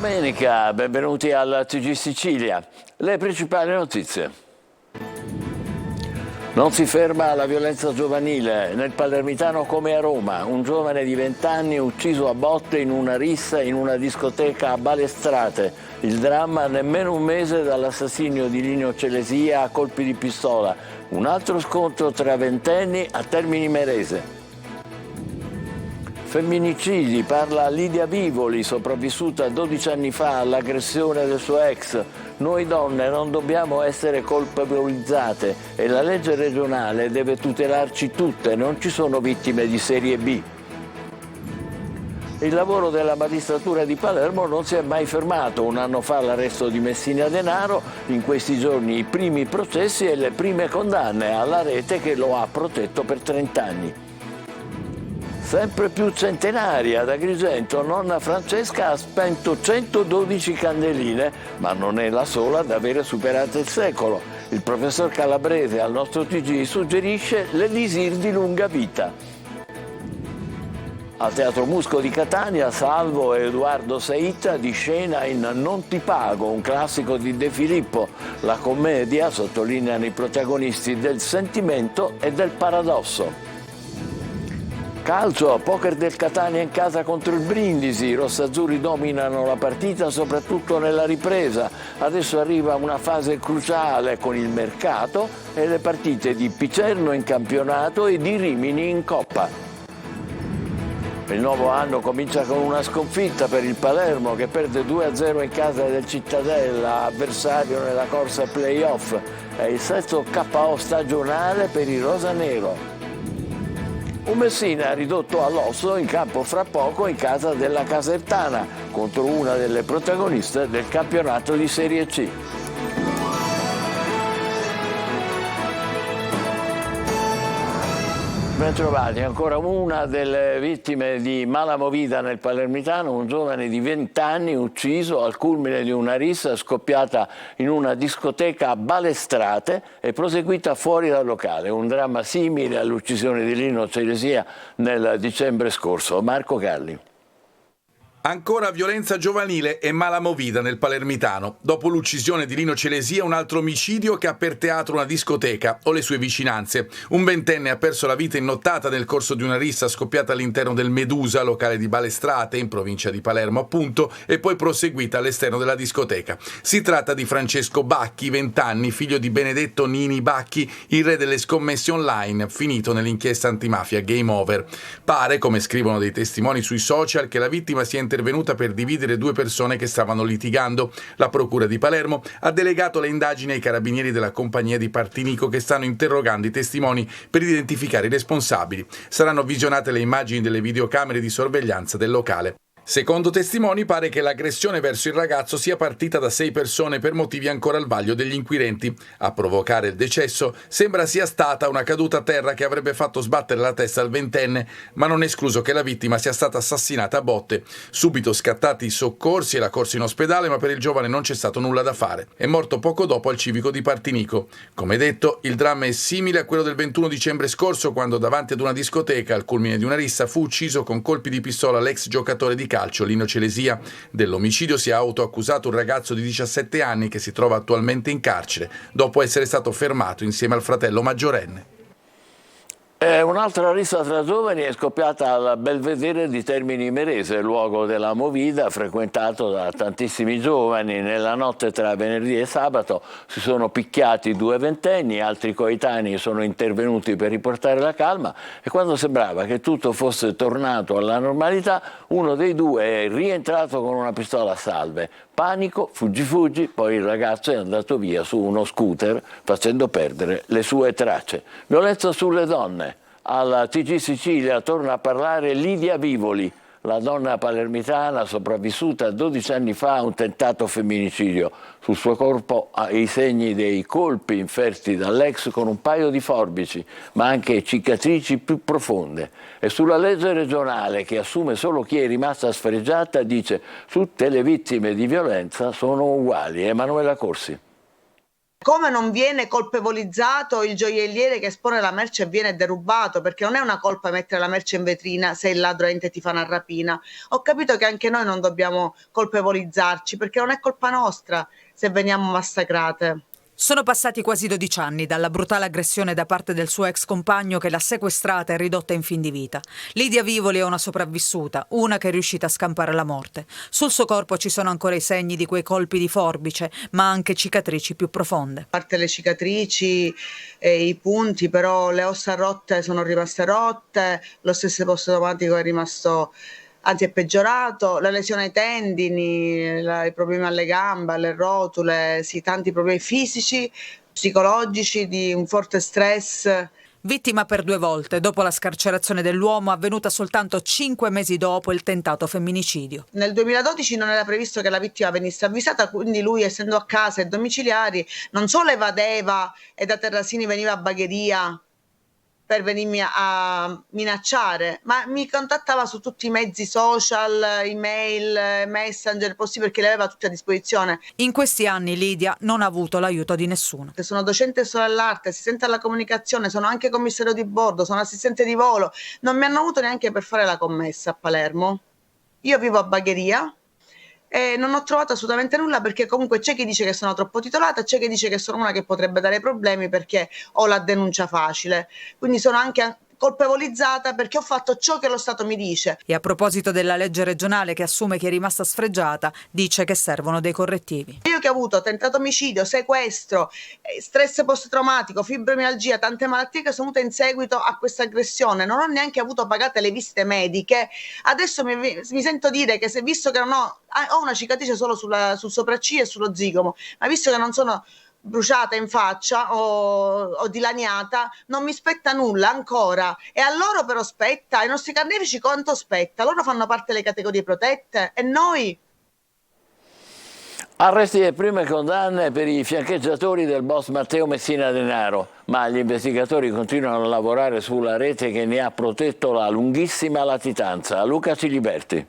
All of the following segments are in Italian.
domenica, benvenuti al TG Sicilia. Le principali notizie. Non si ferma la violenza giovanile. Nel Palermitano come a Roma, un giovane di 20 anni ucciso a botte in una rissa in una discoteca a Balestrate. Il dramma nemmeno un mese dall'assassinio di Lino Celesia a colpi di pistola. Un altro scontro tra ventenni a Termini Imerese. Femminicidi, parla Lidia Vivoli, sopravvissuta 12 anni fa all'aggressione del suo ex. Noi donne non dobbiamo essere colpevolizzate e la legge regionale deve tutelarci tutte, non ci sono vittime di serie B. Il lavoro della magistratura di Palermo non si è mai fermato. Un anno fa l'arresto di Messina Denaro, in questi giorni i primi processi e le prime condanne alla rete che lo ha protetto per 30 anni. Sempre più centenaria, ad Agrigento nonna Francesca ha spento 112 candeline, ma non è la sola ad avere superato il secolo. Il professor Calabrese al nostro TG suggerisce l'elisir di lunga vita. Al Teatro Musco di Catania, Salvo e Edoardo Saita di scena in Non ti pago, un classico di De Filippo. La commedia, sottolineano i protagonisti, del sentimento e del paradosso. Calcio, poker del Catania in casa contro il Brindisi, i rossazzurri dominano la partita soprattutto nella ripresa. Adesso arriva una fase cruciale con il mercato e le partite di Picerno in campionato e di Rimini in Coppa. Il nuovo anno comincia con una sconfitta per il Palermo che perde 2-0 in casa del Cittadella, avversario nella corsa play-off. È il sesto KO stagionale per i rosanero. Un Messina ridotto all'osso in campo fra poco in casa della Casertana contro una delle protagoniste del campionato di Serie C. Bentrovati, ancora una delle vittime di mala movida nel Palermitano, un giovane di 20 anni ucciso al culmine di una rissa scoppiata in una discoteca a Balestrate e proseguita fuori dal locale. Un dramma simile all'uccisione di Lino Celesia nel dicembre scorso. Marco Galli. Ancora violenza giovanile e mala movida nel Palermitano. Dopo l'uccisione di Lino Celesia, un altro omicidio che ha per teatro una discoteca o le sue vicinanze. Un ventenne ha perso la vita in nottata nel corso di una rissa scoppiata all'interno del Medusa, locale di Balestrate, in provincia di Palermo appunto, e poi proseguita all'esterno della discoteca. Si tratta di Francesco Bacchi, 20 anni, figlio di Benedetto Nini Bacchi, il re delle scommesse online, finito nell'inchiesta antimafia Game Over. Pare, come scrivono dei testimoni sui social, che la vittima sia intervenuta per dividere due persone che stavano litigando. La procura di Palermo ha delegato le indagini ai carabinieri della compagnia di Partinico che stanno interrogando i testimoni per identificare i responsabili. Saranno visionate le immagini delle videocamere di sorveglianza del locale. Secondo testimoni pare che l'aggressione verso il ragazzo sia partita da 6 persone per motivi ancora al vaglio degli inquirenti. A provocare il decesso sembra sia stata una caduta a terra che avrebbe fatto sbattere la testa al ventenne, ma non è escluso che la vittima sia stata assassinata a botte. Subito scattati i soccorsi e la corsa in ospedale, ma per il giovane non c'è stato nulla da fare. È morto poco dopo al civico di Partinico. Come detto, il dramma è simile a quello del 21 dicembre scorso, quando davanti ad una discoteca, al culmine di una rissa, fu ucciso con colpi di pistola l'ex giocatore di calcio Lino Celesia. Dell'omicidio si è autoaccusato un ragazzo di 17 anni che si trova attualmente in carcere dopo essere stato fermato insieme al fratello maggiorenne. Un'altra rissa tra giovani è scoppiata al Belvedere di Termini Imerese, luogo della movida frequentato da tantissimi giovani. Nella notte tra venerdì e sabato si sono picchiati 2 ventenni, altri coetanei sono intervenuti per riportare la calma e quando sembrava che tutto fosse tornato alla normalità, uno dei due è rientrato con una pistola a salve. Panico, fuggi, poi il ragazzo è andato via su uno scooter facendo perdere le sue tracce. Violenza sulle donne. Alla TG Sicilia torna a parlare Lidia Vivoli, la donna palermitana sopravvissuta 12 anni fa a un tentato femminicidio. Sul suo corpo ha i segni dei colpi inferti dall'ex con un paio di forbici, ma anche cicatrici più profonde. E sulla legge regionale, che assume solo chi è rimasta sfregiata, dice: tutte le vittime di violenza sono uguali. Emanuela Corsi. Come non viene colpevolizzato il gioielliere che espone la merce e viene derubato, perché non è una colpa mettere la merce in vetrina se il ladro entra e ti fa una rapina. Ho capito che anche noi non dobbiamo colpevolizzarci, perché non è colpa nostra se veniamo massacrate. Sono passati quasi 12 anni dalla brutale aggressione da parte del suo ex compagno che l'ha sequestrata e ridotta in fin di vita. Lidia Vivoli è una sopravvissuta, una che è riuscita a scampare la morte. Sul suo corpo ci sono ancora i segni di quei colpi di forbice, ma anche cicatrici più profonde. A parte le cicatrici e i punti, però le ossa rotte sono rimaste rotte, lo stesso post-traumatico è rimasto, anzi è peggiorato, la lesione ai tendini, i problemi alle gambe, alle rotule, sì, tanti problemi fisici, psicologici, di un forte stress. Vittima per 2 volte, dopo la scarcerazione dell'uomo avvenuta soltanto 5 mesi dopo il tentato femminicidio. Nel 2012 non era previsto che la vittima venisse avvisata, quindi lui, essendo a casa e domiciliari, non solo evadeva e da Terrasini veniva a Bagheria per venirmi a minacciare, ma mi contattava su tutti i mezzi social, email, messenger possibili, perché li aveva tutti a disposizione. In questi anni Lidia non ha avuto l'aiuto di nessuno. Sono docente di storia dell'arte, assistente alla comunicazione, sono anche commissario di bordo, sono assistente di volo, non mi hanno avuto neanche per fare la commessa a Palermo. Io vivo a Bagheria e non ho trovato assolutamente nulla, perché comunque c'è chi dice che sono troppo titolata, c'è chi dice che sono una che potrebbe dare problemi perché ho la denuncia facile, quindi sono anche colpevolizzata perché ho fatto ciò che lo Stato mi dice. E a proposito della legge regionale che assume che è rimasta sfregiata, dice che servono dei correttivi. Io che ho avuto tentato omicidio, sequestro, stress post-traumatico, fibromialgia, tante malattie che sono venute in seguito a questa aggressione, non ho neanche avuto pagate le visite mediche, adesso mi sento dire che, se visto che non ho una cicatrice solo sul sopracciglio e sullo zigomo, ma visto che non sono bruciata in faccia o dilaniata, non mi spetta nulla ancora, e a loro però spetta, ai nostri carnefici quanto spetta? Loro fanno parte delle categorie protette e noi? Arresti e prime condanne per i fiancheggiatori del boss Matteo Messina Denaro, ma gli investigatori continuano a lavorare sulla rete che ne ha protetto la lunghissima latitanza. Luca Ciliberti.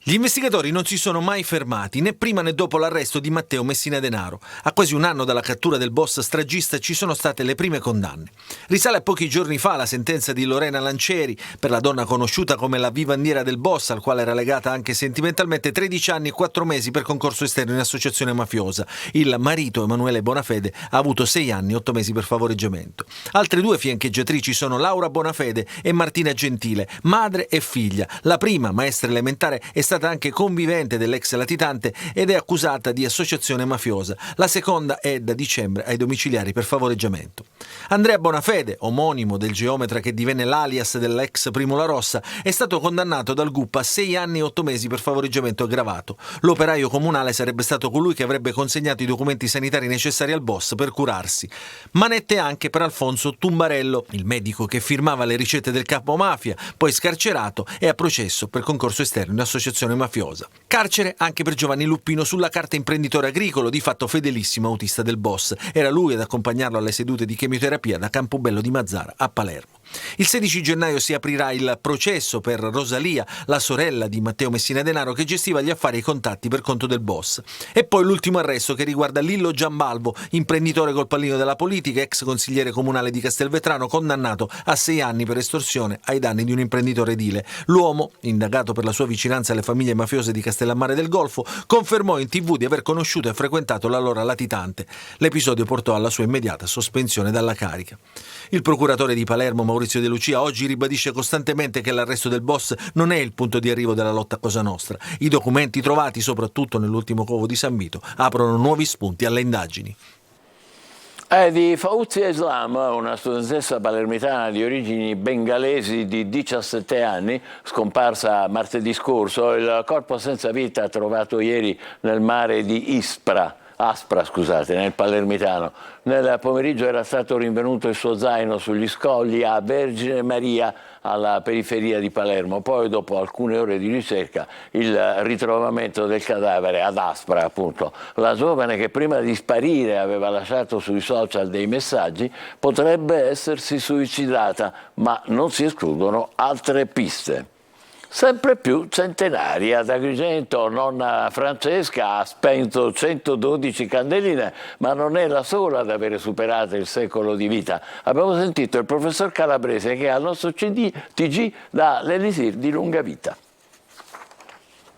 Gli investigatori non si sono mai fermati, né prima né dopo l'arresto di Matteo Messina Denaro. A quasi un anno dalla cattura del boss stragista ci sono state le prime condanne. Risale a pochi giorni fa la sentenza di Lorena Lancieri per la donna conosciuta come la vivandiera del boss, al quale era legata anche sentimentalmente, 13 anni e 4 mesi per concorso esterno in associazione mafiosa. Il marito, Emanuele Bonafede, ha avuto 6 anni e 8 mesi per favoreggiamento. Altre 2 fiancheggiatrici sono Laura Bonafede e Martina Gentile, madre e figlia. La prima, maestra elementare, è stata anche convivente dell'ex latitante ed è accusata di associazione mafiosa. La seconda è da dicembre ai domiciliari per favoreggiamento. Andrea Bonafede, omonimo del geometra che divenne l'alias dell'ex Primo La Rossa, è stato condannato dal GUP a 6 anni e 8 mesi per favoreggiamento aggravato. L'operaio comunale sarebbe stato colui che avrebbe consegnato i documenti sanitari necessari al boss per curarsi. Manette anche per Alfonso Tumbarello, il medico che firmava le ricette del capo mafia, poi scarcerato e a processo per concorso esterno in associazione mafiosa. Carcere anche per Giovanni Luppino, sulla carta imprenditore agricolo, di fatto fedelissimo autista del boss. Era lui ad accompagnarlo alle sedute di chemioterapia da Campobello di Mazzara a Palermo. Il 16 gennaio si aprirà il processo per Rosalia, la sorella di Matteo Messina Denaro, che gestiva gli affari e i contatti per conto del boss. E poi l'ultimo arresto che riguarda Lillo Giambalvo, imprenditore col pallino della politica, ex consigliere comunale di Castelvetrano, condannato a 6 anni per estorsione ai danni di un imprenditore edile. L'uomo, indagato per la sua vicinanza alle famiglie mafiose di Castellammare del Golfo, confermò in TV di aver conosciuto e frequentato l'allora latitante. L'episodio portò alla sua immediata sospensione dalla carica. Il procuratore di Palermo, Maurizio De Lucia, oggi ribadisce costantemente che l'arresto del boss non è il punto di arrivo della lotta a Cosa Nostra. I documenti trovati, soprattutto nell'ultimo covo di San Vito, aprono nuovi spunti alle indagini. Di Fauzia Islam, una studentessa palermitana di origini bengalesi di 17 anni, scomparsa martedì scorso. Il corpo senza vita trovato ieri nel mare di Aspra, nel Palermitano. Nel pomeriggio era stato rinvenuto il suo zaino sugli scogli a Vergine Maria, alla periferia di Palermo. Poi, dopo alcune ore di ricerca, il ritrovamento del cadavere ad Aspra, appunto. La giovane, che prima di sparire aveva lasciato sui social dei messaggi, potrebbe essersi suicidata, ma non si escludono altre piste. Sempre più centenari. Ad Agrigento nonna Francesca ha spento 112 candeline, ma non è la sola ad avere superato il secolo di vita. Abbiamo sentito il professor Calabrese che al nostro TG dà l'elisir di lunga vita.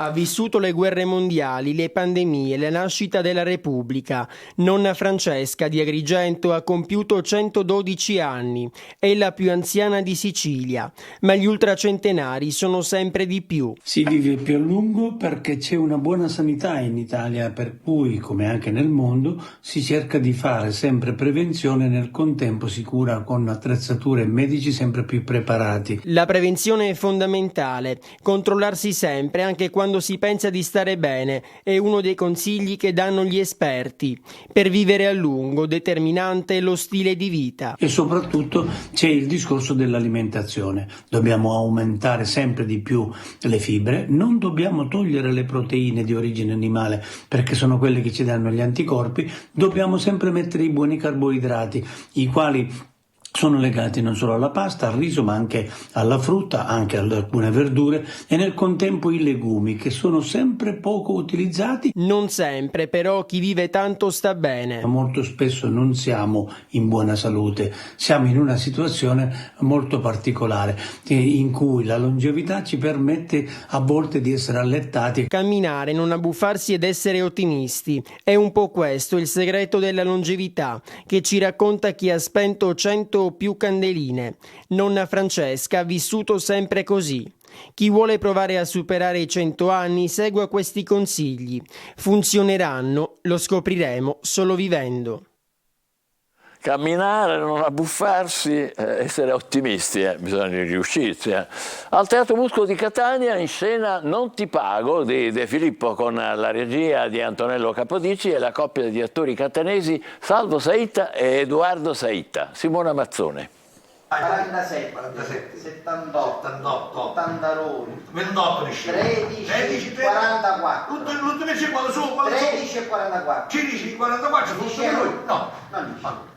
Ha vissuto le guerre mondiali, le pandemie, la nascita della Repubblica. Nonna Francesca di Agrigento ha compiuto 112 anni. È la più anziana di Sicilia, ma gli ultracentenari sono sempre di più. Si vive più a lungo perché c'è una buona sanità in Italia, per cui, come anche nel mondo, si cerca di fare sempre prevenzione e nel contempo si cura con attrezzature e medici sempre più preparati. La prevenzione è fondamentale. Controllarsi sempre, anche quando si pensa di stare bene, è uno dei consigli che danno gli esperti. Per vivere a lungo, determinante è lo stile di vita. E soprattutto c'è il discorso dell'alimentazione. Dobbiamo aumentare sempre di più le fibre, non dobbiamo togliere le proteine di origine animale perché sono quelle che ci danno gli anticorpi, dobbiamo sempre mettere i buoni carboidrati, i quali sono legati non solo alla pasta, al riso, ma anche alla frutta, anche ad alcune verdure e nel contempo i legumi, che sono sempre poco utilizzati. Non sempre, però chi vive tanto sta bene. Molto spesso non siamo in buona salute, siamo in una situazione molto particolare in cui la longevità ci permette a volte di essere allettati. Camminare, non abbuffarsi ed essere ottimisti. È un po' questo il segreto della longevità, che ci racconta chi ha spento 100 o più candeline. Nonna Francesca ha vissuto sempre così. Chi vuole provare a superare i 100 anni segua questi consigli. Funzioneranno, lo scopriremo solo vivendo. Camminare, non abbuffarsi, essere ottimisti, bisogna riuscirci. Al Teatro Musco di Catania in scena Non ti pago di De Filippo con la regia di Antonello Capodici e la coppia di attori catanesi Salvo Saitta e Edoardo Saitta. Simona Mazzone. 47, 78, 82, 28 13, 44. L'ultimo mese quando sono 13 e 44. 15 e 44 sono lui? No.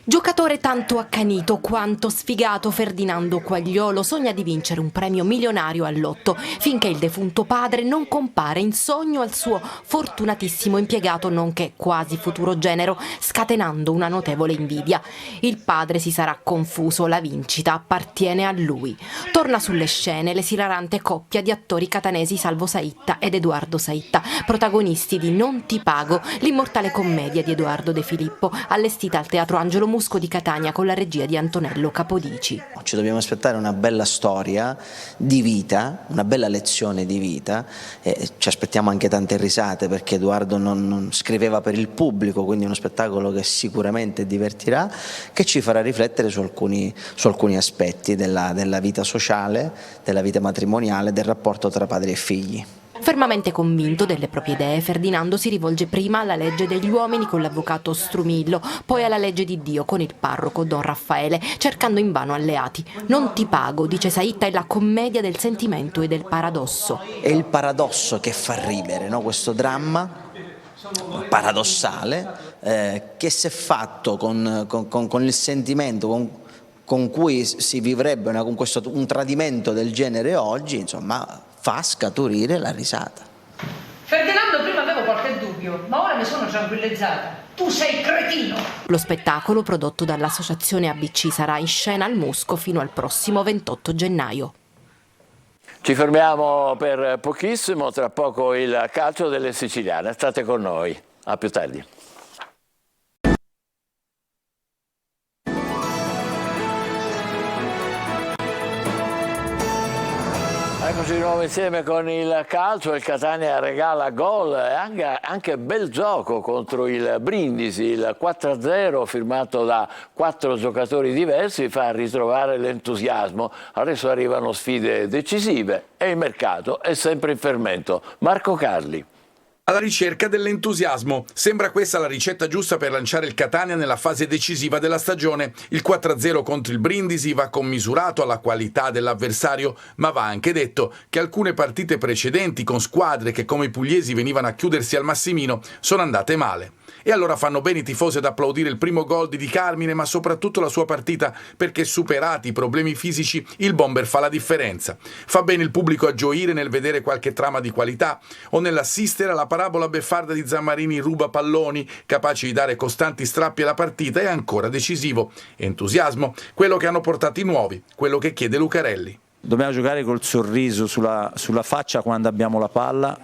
Giocatore tanto accanito quanto sfigato, Ferdinando Quagliolo sogna di vincere un premio milionario al lotto finché il defunto padre non compare in sogno al suo fortunatissimo impiegato nonché quasi futuro genero, scatenando una notevole invidia. Il padre si sarà confuso, la vincita appartiene a lui. Torna sulle scene l'esilarante coppia di attori catanesi Salvo Saitta ed Edoardo Saitta, protagonisti di Non ti pago, l'immortale commedia di Edoardo De Filippo, allestita al Teatro Angelo Musco di Catania con la regia di Antonello Capodici. Ci dobbiamo aspettare una bella storia di vita, una bella lezione di vita, e ci aspettiamo anche tante risate perché Edoardo non scriveva per il pubblico, quindi uno spettacolo che sicuramente divertirà, che ci farà riflettere su alcuni aspetti della vita sociale, della vita matrimoniale, del rapporto tra padri e figli. Fermamente convinto delle proprie idee, Ferdinando si rivolge prima alla legge degli uomini con l'avvocato Strumillo, poi alla legge di Dio con il parroco Don Raffaele, cercando invano alleati. Non ti pago, dice Saitta, è la commedia del sentimento e del paradosso. È il paradosso che fa ridere, no? Questo dramma paradossale che se fatto con il sentimento, con cui si vivrebbe un tradimento del genere oggi, insomma, fa scaturire la risata. Ferdinando, prima avevo qualche dubbio, ma ora mi sono tranquillizzata. Tu sei cretino! Lo spettacolo, prodotto dall'associazione ABC, sarà in scena al Musco fino al prossimo 28 gennaio. Ci fermiamo per pochissimo, tra poco il calcio delle siciliane. State con noi. A più tardi. Eccoci di nuovo insieme con il calcio. Il Catania regala gol e anche bel gioco contro il Brindisi. Il 4-0 firmato da 4 giocatori diversi fa ritrovare l'entusiasmo. Adesso arrivano sfide decisive e il mercato è sempre in fermento. Marco Carli. alla ricerca dell'entusiasmo. Sembra questa la ricetta giusta per lanciare il Catania nella fase decisiva della stagione. Il 4-0 contro il Brindisi va commisurato alla qualità dell'avversario, ma va anche detto che alcune partite precedenti con squadre che come i pugliesi venivano a chiudersi al Massimino sono andate male. E allora fanno bene i tifosi ad applaudire il primo gol di Di Carmine, ma soprattutto la sua partita, perché superati i problemi fisici il bomber fa la differenza. Fa bene il pubblico a gioire nel vedere qualche trama di qualità o nell'assistere alla parabola beffarda di Zammarini ruba palloni, capace di dare costanti strappi alla partita e ancora decisivo. Entusiasmo, quello che hanno portato i nuovi, quello che chiede Lucarelli. Dobbiamo giocare col sorriso sulla faccia quando abbiamo la palla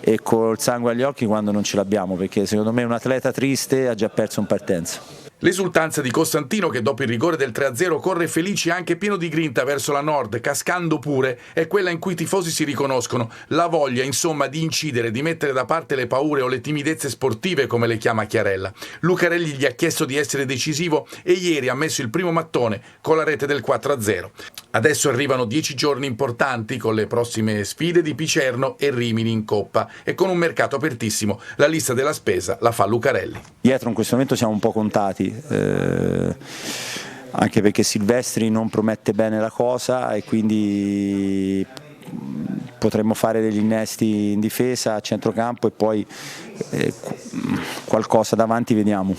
e col sangue agli occhi quando non ce l'abbiamo, perché secondo me un atleta triste ha già perso in partenza. L'esultanza di Costantino, che dopo il rigore del 3-0 corre felice e anche pieno di grinta verso la Nord, cascando pure, è quella in cui i tifosi si riconoscono. La voglia, insomma, di incidere, di mettere da parte le paure o le timidezze sportive, come le chiama Chiarella. Lucarelli gli ha chiesto di essere decisivo e ieri ha messo il primo mattone con la rete del 4-0. Adesso arrivano 10 giorni importanti con le prossime sfide di Picerno e Rimini in Coppa e con un mercato apertissimo. La lista della spesa la fa Lucarelli. Dietro in questo momento siamo un po' contati. Anche perché Silvestri non promette bene la cosa e quindi potremmo fare degli innesti in difesa, a centrocampo e poi qualcosa davanti vediamo.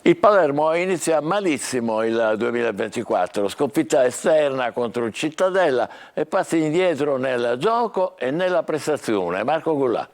Il Palermo inizia malissimo il 2024, sconfitta esterna contro il Cittadella e passi indietro nel gioco e nella prestazione. Marco Gullà.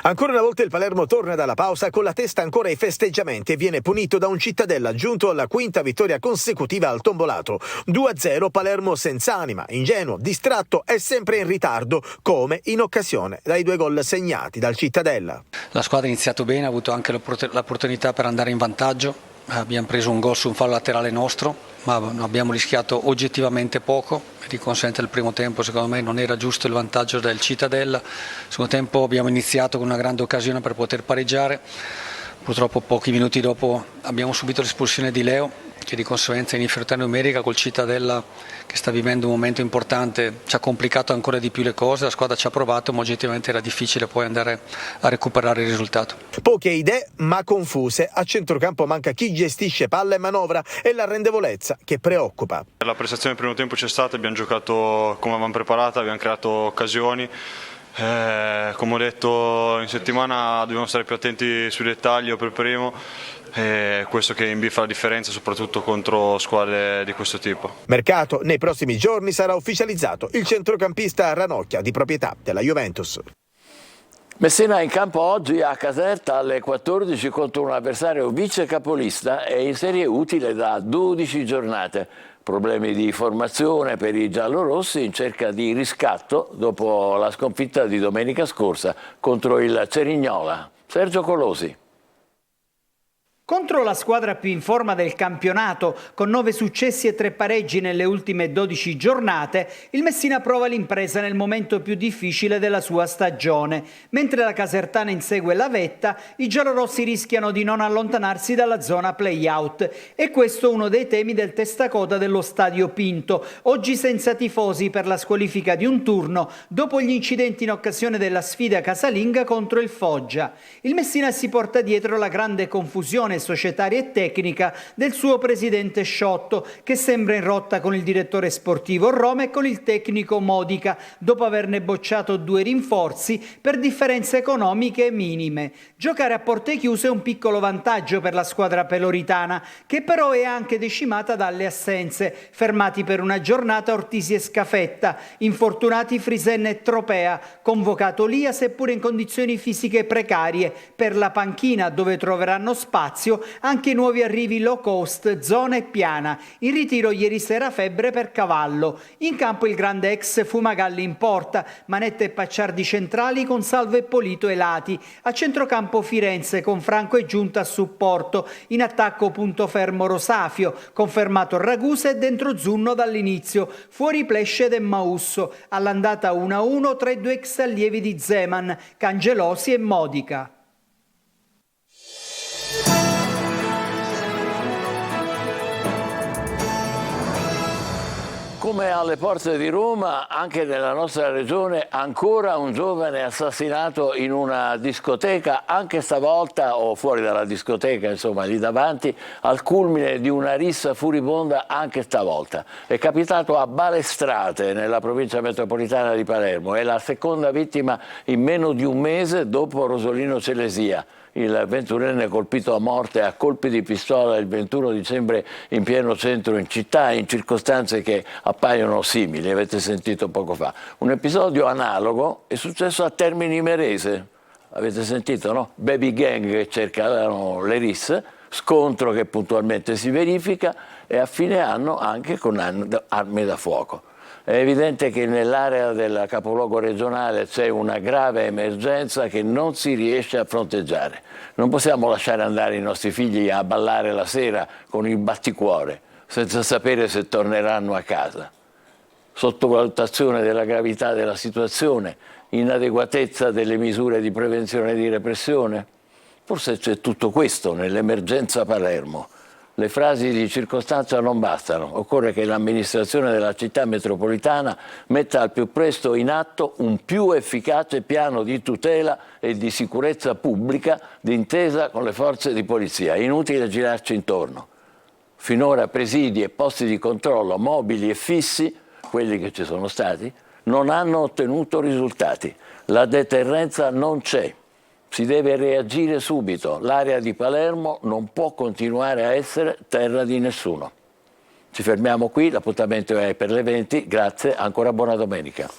Ancora una volta il Palermo torna dalla pausa con la testa ancora ai festeggiamenti e viene punito da un Cittadella giunto alla quinta vittoria consecutiva al tombolato. 2-0 Palermo senza anima, ingenuo, distratto e sempre in ritardo, come in occasione dai 2 gol segnati dal Cittadella. La squadra ha iniziato bene, ha avuto anche l'opportunità per andare in vantaggio. Abbiamo preso un gol su un fallo laterale nostro, ma abbiamo rischiato oggettivamente poco. Di conseguenza il primo tempo secondo me non era giusto il vantaggio del Cittadella. Il secondo tempo abbiamo iniziato con una grande occasione per poter pareggiare. Purtroppo pochi minuti dopo abbiamo subito l'espulsione di Leo, che di conseguenza in inferiorità numerica col Cittadella che sta vivendo un momento importante ci ha complicato ancora di più le cose. La squadra ci ha provato, ma oggettivamente era difficile poi andare a recuperare il risultato. Poche idee ma confuse, a centrocampo manca chi gestisce palla e manovra e l'arrendevolezza che preoccupa. La prestazione del primo tempo c'è stata, abbiamo giocato come avevamo preparata, abbiamo creato occasioni. Come ho detto in settimana dobbiamo stare più attenti sui dettagli per primo, questo che imbiffa la differenza soprattutto contro squadre di questo tipo. Mercato, nei prossimi giorni sarà ufficializzato il centrocampista Ranocchia di proprietà della Juventus. Messina in campo oggi a Caserta alle 14 contro un avversario vice capolista e in serie utile da 12 giornate. Problemi di formazione per i giallorossi in cerca di riscatto dopo la sconfitta di domenica scorsa contro il Cerignola. Sergio Colosi. Contro la squadra più in forma del campionato, con 9 successi e 3 pareggi nelle ultime 12 giornate, il Messina prova l'impresa nel momento più difficile della sua stagione. Mentre la Casertana insegue la vetta, i giallorossi rischiano di non allontanarsi dalla zona play-out. E questo uno dei temi del testacoda dello Stadio Pinto, oggi senza tifosi per la squalifica di un turno, dopo gli incidenti in occasione della sfida casalinga contro il Foggia. Il Messina si porta dietro la grande confusione societaria e tecnica del suo presidente Sciotto, che sembra in rotta con il direttore sportivo Roma e con il tecnico Modica, dopo averne bocciato 2 rinforzi per differenze economiche minime. Giocare a porte chiuse è un piccolo vantaggio per la squadra peloritana, che però è anche decimata dalle assenze, fermati per una giornata Ortisi e Scafetta, infortunati Frisenna e Tropea, convocato Lia seppure in condizioni fisiche precarie, per la panchina dove troveranno spazio anche i nuovi arrivi low cost, Zona e Piana. In ritiro ieri sera Febbre per Cavallo. In campo il grande ex Fumagalli in porta, Manetta e Pacciardi centrali con Salvo e Polito ai lati. A centrocampo Firenze con Franco e Giunta a supporto. In attacco punto fermo Rosafio, confermato Ragusa e dentro Zunno dall'inizio. Fuori Plesced e Mausso. All'andata 1-1 tra i 2 ex allievi di Zeman, Cangelosi e Modica. Come alle porte di Roma, anche nella nostra regione, ancora un giovane assassinato in una discoteca, anche stavolta, o fuori dalla discoteca, insomma, lì davanti, al culmine di una rissa furibonda anche stavolta. È capitato a Balestrate, nella provincia metropolitana di Palermo. È la seconda vittima in meno di un mese dopo Rosolino Celesia, il 21enne colpito a morte a colpi di pistola il 21 dicembre in pieno centro in città, in circostanze che appaiono simili, avete sentito poco fa. Un episodio analogo è successo a Termini Imerese, avete sentito, no? Baby gang che cercano le risse, scontro che puntualmente si verifica e a fine anno anche con armi da fuoco. È evidente che nell'area del capoluogo regionale c'è una grave emergenza che non si riesce a fronteggiare. Non possiamo lasciare andare i nostri figli a ballare la sera con il batticuore, senza sapere se torneranno a casa. Sottovalutazione della gravità della situazione, inadeguatezza delle misure di prevenzione e di repressione. Forse c'è tutto questo nell'emergenza Palermo. Le frasi di circostanza non bastano, occorre che l'amministrazione della città metropolitana metta al più presto in atto un più efficace piano di tutela e di sicurezza pubblica d'intesa con le forze di polizia. Inutile girarci intorno. Finora presidi e posti di controllo mobili e fissi, quelli che ci sono stati, non hanno ottenuto risultati. La deterrenza non c'è. Si deve reagire subito. L'area di Palermo non può continuare a essere terra di nessuno. Ci fermiamo qui, l'appuntamento è per le 20. Grazie, ancora buona domenica.